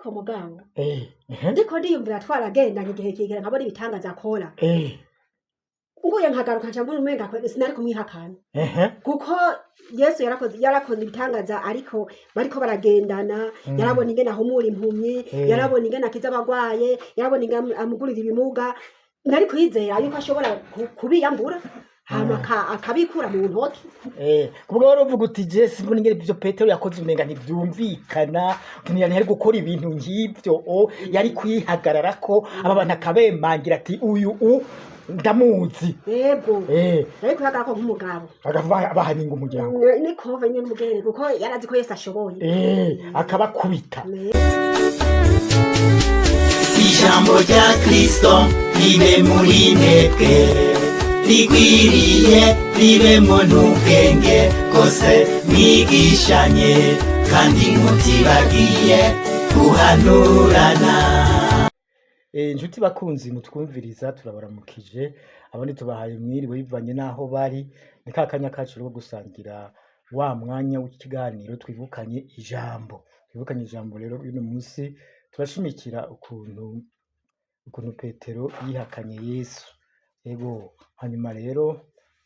ariko mugabo ehe ndiko ndiyumvira twaragendanye igihe kigera nkabona ibitangaza akora nguye nkagaruka nca mbona umenga sinari kumwihakana ehe kuko Yesu yarakoze ibitangaza ariko bariko baragendana yarabona ingene ahumura impumyi yarabona ingene akiza abagwaye yarabona ingene amugurira ibimuga nari kwizera yuko ashobora kubiyambura hama akabikura mu ntoki kubwo wari uvuga uti je simbona ingene ivyo Petero yakoze umenga ntivyumvikana ukuntu yari gukora ibintu nk'ivyo yari kwihagararako aba bantu akabemangira ati uyu ndamuzi yego ariko yagarako nk'umugabo bahaninga umuryango niko venye n'umugere kuko yarazi ko Yesu ashoboye akabakubita ijambo rya Kristo ribe muri mwebwe rigwiriye ribemo n'ubwenge bwose mwigishanye kandi mutibagiye guhanurana. Inshuti bakunzi mutwumviriza turabaramukije abandi tubahaye mwiriwe bivanye naho bari ni kakanya kacu rwo gusangira wa mwanya w'ikiganiro twibukanye ijambo rero uyu munsi turashimikira ukuntu Petero yihakanye Yesu. Ego hanyuma rero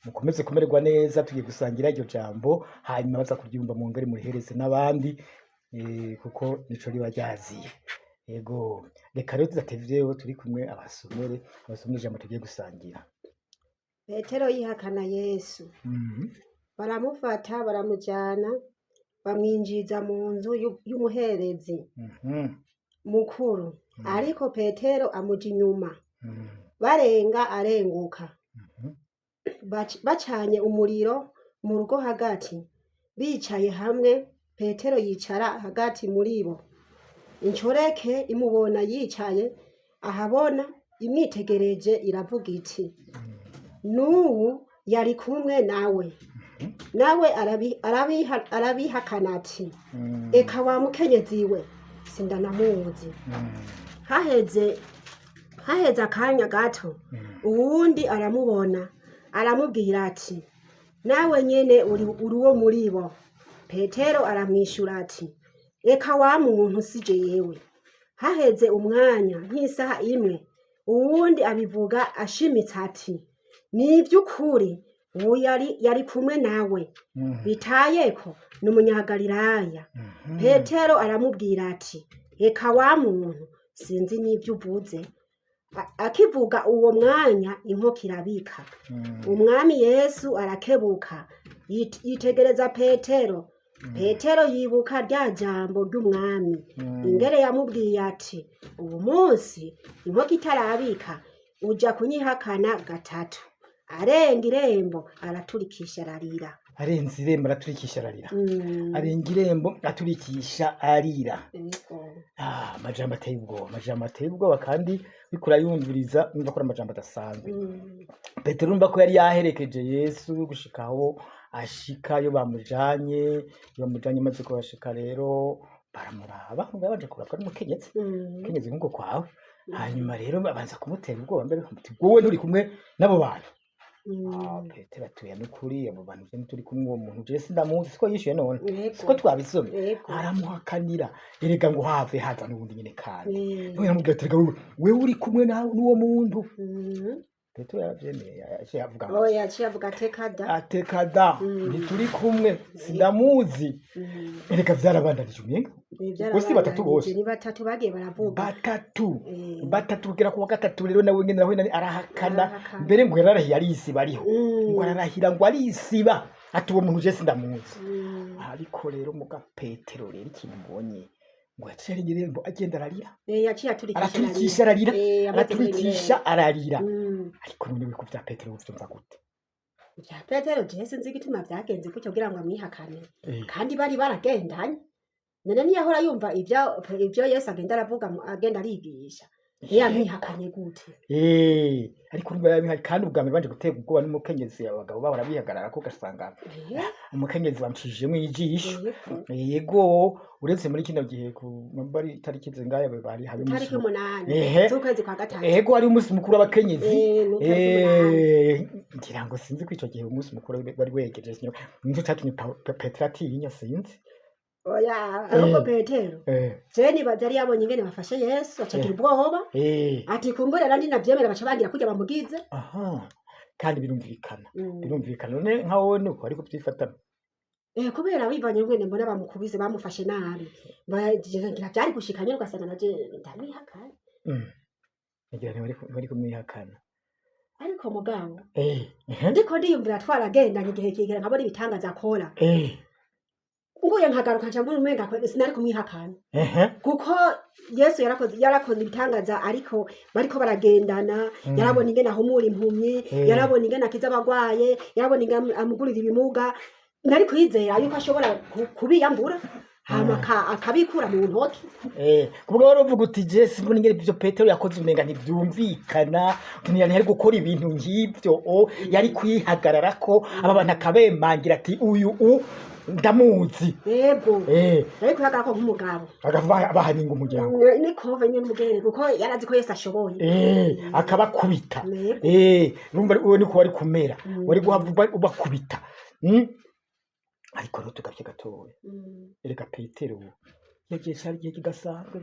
mukomeze kumererwa neza tugiye gusangira iryo jambo hanyuma baza kuryumva mu ngari murihereze n'abandi kuko nico riba ryaziye. Ego reka rero tudatevyeho turi kumwe abasomere ijambo tugiye gusangira. Petero yihakana Yesu. Baramufata baramujana bamwinjiza mu nzu y'umuherezi mukuru ariko Petero amuja inyuma barenga arenguka bacanye umuriro mu rugo hagati bicaye hamwe Petero yicara hagati muri bo incoreke imubona yicaye ahabona imwitegereje iravuga iti n'ubu yari kumwe nawe arabihakana ati eka wa mukenyezi we sindanamuzi. Haheze akanya gato uwundi aramubona aramubwira ati nawe nyene uri uwo muri bo. Petero aramwishura ati eka wa muntu sije yewe. Haheze umwanya nk'isaha imwe uwundi abivuga ashimitse ati ni ivy'ukuri uwo yari kumwe nawe bitayeko ni umunyagalilaya. Petero aramubwira ati eka wa muntu sinzi n'ivyo uvuze. Akivuga uwo mwanya inkoko irabika. Umwami Yesu arakebuka yitegereza Petero. Petero yibuka rya jambo ry'umwami ingere yamubwiye ati ubu munsi inkoko itarabika uja kunyihakana gatatu. Arenga irembo araturikisha ararira. Arenze irembo araturikisha ararira. Arenga irembo aturikisha arira. Amajambo ateye ubwoba kandi bikura yumviriza numva ko amajambo adasanzwe. Petero numva ko yari yaherekeje Yesu gushikaho ashika yo bamujanye maze ko bashika rero baramuraba baje kurapfa n'umukenyezi nk'uko kwawe. Hanyuma rero babanza kumutera ubwoba mbere wowe nturi kumwe nabo bantu. Petero atuye n'ukuri abo bantu je turi kumwe uwo muntu je sindamuzi siko yishuye none siko twabisomye aramuhakanira erega ngo have haza n'ubundi nyine kandi none amubwira ati wewe uri kumwe n'uwo muntu. Petero yaravyemeye yaciye avuga atekada ntituri kumwe sindamuzi. Erega vyarabandanije umenga bose batatu bose ni batatu bagiye baravuga batatu kugera ku wa gatatu rero nawe nyene nawe arahakana mbere ngo yararahiye arisiba ariho ngo ararahira ngo arisiba ati uwo muntu je sindamuzi. Ariko rero muga Petero rero ikintu mbonye ngo yaciye irembo agenda ararira yaciye aturikisha ararira. Ariko none wiko vya Petero uvyumva gute? Vya Petero je sinzi igituma vyagenze gutyo kugira ngo amwihakane kandi bari baragendanye. None niyahora yumva ivyo Yesu agenda aravuga agenda arigisha yamwihakanye gute? Ariko urumva yabihari kandi ubwami banje gutega ubwoba n'umukenyezi abagabo baba barabihagarara ko gasanga umukenyezi bamcishijemo ijisho. Yego uretse muri kino gihe ku bari tariki zingaye bari hari tariki 8 z'ukwezi kwa gatatu. Yego ari umunsi mukuru w'abakenyezi. Ngira ngo sinzi ko ico gihe umunsi mukuru bari wegereje nico cyatumye Petero atinya sinzi. oya ahubwo Petero je nibaza yari yabonye ingene bafashe Yesu acagira ubwoba ati kumbure nandi navyemera baca bagira kurya bamugize. aha kandi birumvikana none nka wowe nuko ariko byifatana Kubera bivanye ngene mbona bamukubise bamufashe nabi ngira byari gushikanye ugasanga naje ndamwihakana ngira bari kumwihakana ariko mugabo ndiko ndiyumvira twaragendanye igihe kigera nkabona ibitangaza akora nguye nkagaruka nca mbona umenga sinari kumwihakana kuko Yesu yarakoze ibitangaza ariko bariko baragendana yarabona ingene ahumura impumyi yarabona ingene akiza abagwaye yarabona ingene amugurira ibimuga nari kwizera yuko ashobora kubiyambura hama akabikura mu ntoki kubwo wari uvuga uti je simbona ingene ivyo Petero yakoze umenga ntivyumvikana ntiyari ari gukora ibintu nk'ivyo yari kwihagarara ko aba bantu akabemangira ati uyu ndamuzi yego ariko yagarako nk'umugabo bahaninga umuryango ni kove nyine umugere kuko yarazi ko Yesu ashoboye akabakubita urumva uwo niko wari kumera wari guhava ubakubita ariko rero tugavye gatoya erega Petero yagiye cyari gihe kidasanzwe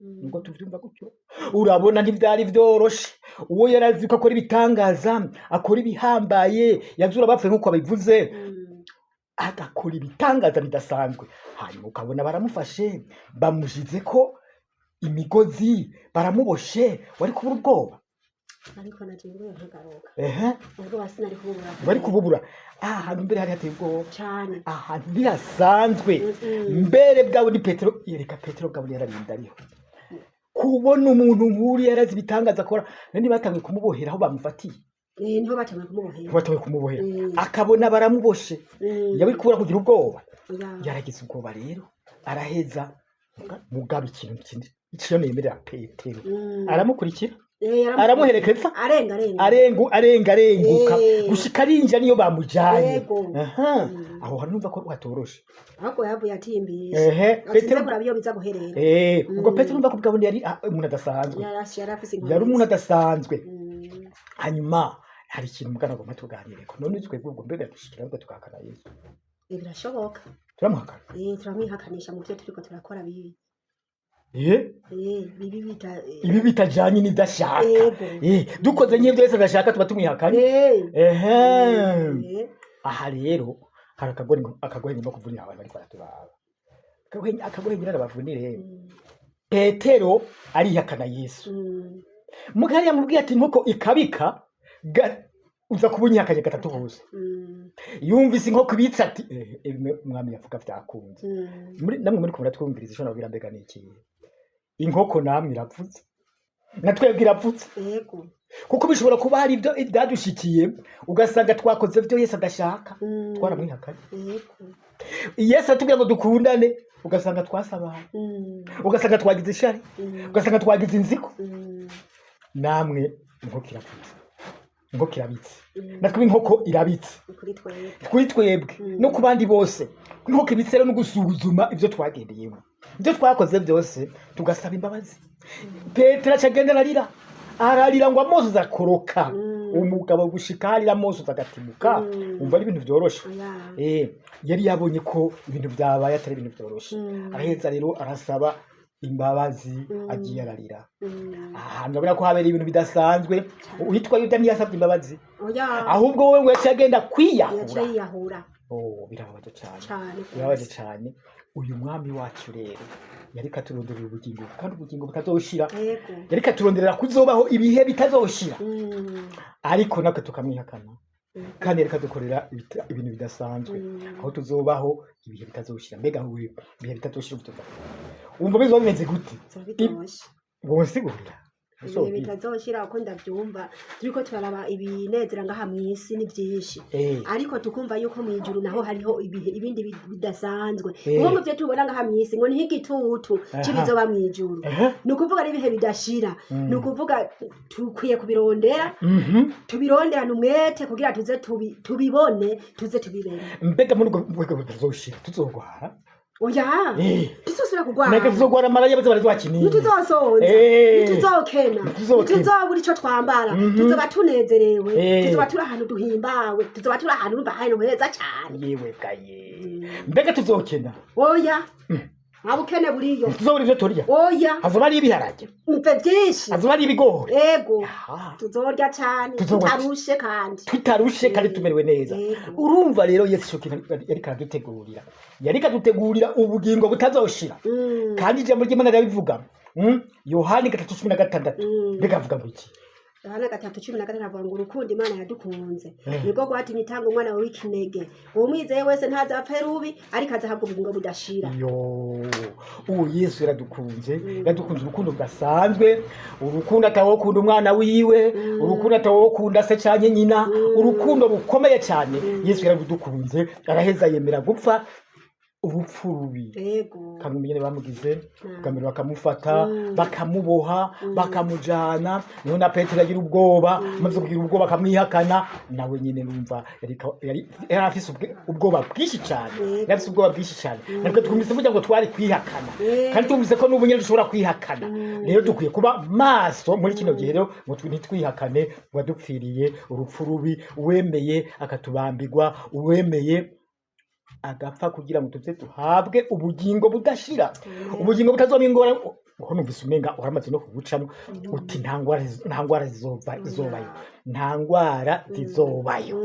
nubwo tuvyumva gutyo urabona ntivyari vyoroshe uwo yarazi ko akora ibitangaza akora ibihambaye yazura bapfuye nkuko babivuze agakora ibitangaza bidasanzwe hanyuma ukabona baramufashe bamushize ko imigozi baramuboshe wari kubura ubwoba ariko nagiye nkagaruka ubwo basinari kubura bari kububura ahantu mbere hari hateye ubwoba cyane ahantu ntihasanzwe mbere bwawe ni Petero yereka Petero bwawe yararinda ariho kubona umuntu nk'uri yarazi ibitangaza akora nandi batangiye kumubohera aho bamufatiye niho batangiye kumubohera akabona baramuboshe yari kubura kugira ubwoba yaragize ubwoba rero araheza mugaba ikintu kindi icyo nemerera Petero aramukurikira aramuherekeza arenguka gushika arinja niyo bamujanye aho hanumva ko watoroshe ahubwo yavuye atimbisha Petero kurabiyo biza guherera ubwo Petero umva ko bwabone yari umuntu adasanzwe yari umuntu adasanzwe hanyuma hari ikintu mugana ngo matuganireko none twebwe ubwo mbega dushikira ngo tukakana Yesu birashoboka turamuhakana turamwihakanisha mu byo turiko turakora bibi ibi bitajanye n'idashaka dukoze nk'ibyo Yesu adashaka tuba tumwihakanye aha rero hari akagohe ngomba kuvunira abantu bariko baraturaba akagohe ngira nabavunire Petero arihakana Yesu mugari yamubwiye ati inkoko ikabika uza kubunyihakanye gatatu hose yumvise inkoko ibitsa ati mwami yavuga vyakunze namwe muri kumura twumviriza ishobora kugira mbega niki inkoko namwe iravutse natwebwe iravutse kuko bishobora kuba hari ibyo byadushikiye ugasanga twakoze byo Yesu adashaka twaramwihakanye Yesu atubwira ngo dukundane ugasanga twasabana ugasanga twagize ishari ugasanga twagize inziko namwe inkoko iravutse inkoko irabitse natwe inkoko irabitse kuri twebwe no ku bandi bose inkoko ibitse rero no gusuzuma ibyo twagendeyemo ibyo twakoze byose tugasaba imbabazi Petero acagenda ararira ngo amoso zakoroka umugabo gushika harira amoso zagatimuka umva ari ibintu byoroshe yari yabonye ko ibintu byabaye atari ibintu byoroshe araheza rero arasaba imbabazi agiye ararira ahantu urabona ko habereye ibintu bidasanzwe uhitwa Yuda ntiyasabye imbabazi ahubwo wowe ngo yaciye agenda kwiyahura birababaje cyane uyu mwami wacu rero yari katuronderera ubugingo kandi ubugingo butazoshira yari katuronderera kuzobaho ibihe bitazoshira ariko natwe tukamwihakana kandi yari kadukorera ibintu bidasanzwe aho tuzobaho ibihe bitazoshira mbega huwe ibihe bitazoshira umva bizo bimeze gute wosigurira ibihe bitazoshira uko ndabyumva turiko turaraba ibinezera ngaha mw'isi ni byinshi ariko tukumva yuko mu ijuru naho hariho ibihe ibindi bidasanzwe ngo mu byo tubona ngaha mw'isi ngo ni igitutu kibizoba mu ijuru ni ukuvuga ari ibihe bidashira ni ukuvuga tukwiye kubirondera tubironderana umwete kugira tuze tubibone tuze tubibere mbega muri ubwo bitazoshira tuzogwara oya tuzosubira kurwana neke tuzogwana maraya baze baratwakinira ntituzosonza Eh. ntituzokena Ntituzokena. ntituzobura ico twambara tuzoba tunezerewe tuzoba turi ahantu duhimbawe tuzoba turi ahantu urumva ahantu heza cane yewe gaye mbega tuzokena oya nta bukene buriyo tuzobura ivyo turya oya hazoba ari ibiharage mve vyinshi hazoba ari ibigori ego Ah. tuzorya cane Tuzorya. tutarushe kandi tutarushe kandi tumerewe neza Yego. urumva rero yesu ico kintu yariko aradutegurira yariko adutegurira ubugingo butazoshira kandi ijambo ry'imana rirabivuga yohani 3:16 mbega avuga ngo iki Yohana 3:16 avuga ngo urukundo Imana yadukunze nibwo rwatumye itanga umwana wawe w'ikinege uwo mwizeye wese ntazapfa rubi ariko azahabwa ubugingo budashira yo uwo yesu yaradukunze urukundo rudasanzwe urukundo atawokunda umwana wiwe urukundo atawokunda se canke nyina urukundo rukomeye cyane yesu yaradukunze araheza yemera gupfa urupfu rubi yego kandi nyene bamugize bwambere bakamufata bakamuboha bakamujana niho na Petero agira ubwoba maze kugira ubwoba akamwihakana nawe nyine numva yari afise ubwoba bwinshi cyane yari afise ubwoba bwinshi cyane nabwo twumvise vuga ngo twari kwihakana kandi twumvise ko n'ubu nyene dushobora kwihakana rero dukwiye kuba maso muri kino gihe rero ngo ntitwihakane wadupfiriye urupfu rubi uwemeye akatubambirwa uwemeye agapfa kugira ngo tuze tuhabwe ubugingo budashira ubugingo butazomingora uko numvise umenga uramaze no kugucamo uti ntangwara zizobayo ntangwara zizobayo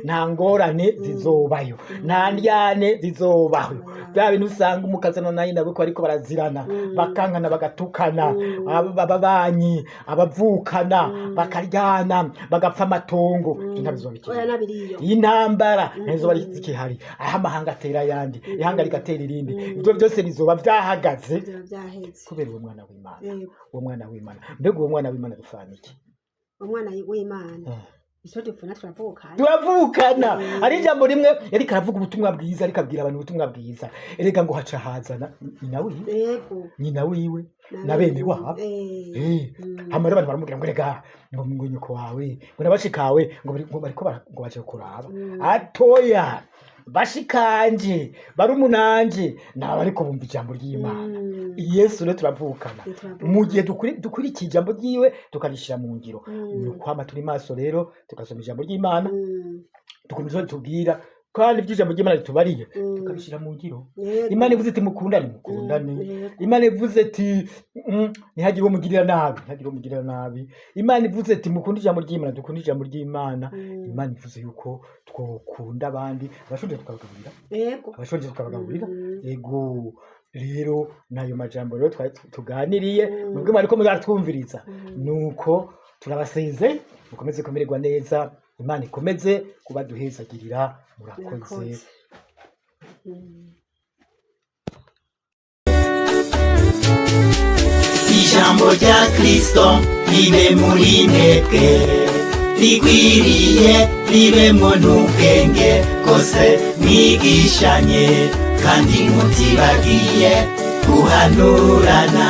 nta ngorane zizobayo nta ndyane zizobayo bya bintu usanga umukazana nayo nabo ko ariko barazirana bakankana bagatukana ababanyi abavukana bakaryana bagapfa amatongo ntabizobikira intambara ntazo bari zikihari aho amahanga atera yandi ihanga rigatera irindi ibyo byose bizoba byahagaze kubera uwo mwana w'Imana mbega uwo mwana w'Imana dufana iki umwana w'Imana ico dufuna turavukana ari ijambo rimwe yariko aravuga ubutumwa bwiza ariko abwira abantu ubutumwa bwiza erega ngo haca hazana nyina wiwe na bene wabo hamwe abantu baramubwira ngo rega ngo nyoko wawe ngo nabashikawe ngo bariko baje kuraba atoya bashikanje barumunanje naba ariko bumva ijambo ry'Imana Yesu rero turavukana mu gihe dukurikije ijambo ryiwe tukarishira mu ngiro nukwama turi maso rero tukasoma ijambo ry'Imana tukumva tubwira kandi iby'ijambo ry'Imana ritubariye tukabishira mu ngiro Imana ivuze iti mukundane Imana ivuze iti ntihagire umugirira nabi Imana ivuze iti mukunde ijambo ry'Imana dukunde ijambo ry'Imana Imana ivuze yuko twokunda abandi abashonje tukabagaburira yego rero nayo majambo rero tuganiriye mubwo mariko muzaratwumviriza nuko turabaseze mukomeze kumererwa neza Imana ikomeze kubaduhezagirira murakoze ijambo rya Kristo ribe muri mwebwe rigwiriye ribemwo n'ubwenge bwose mwigishanye kandi mutibagiye guhanurana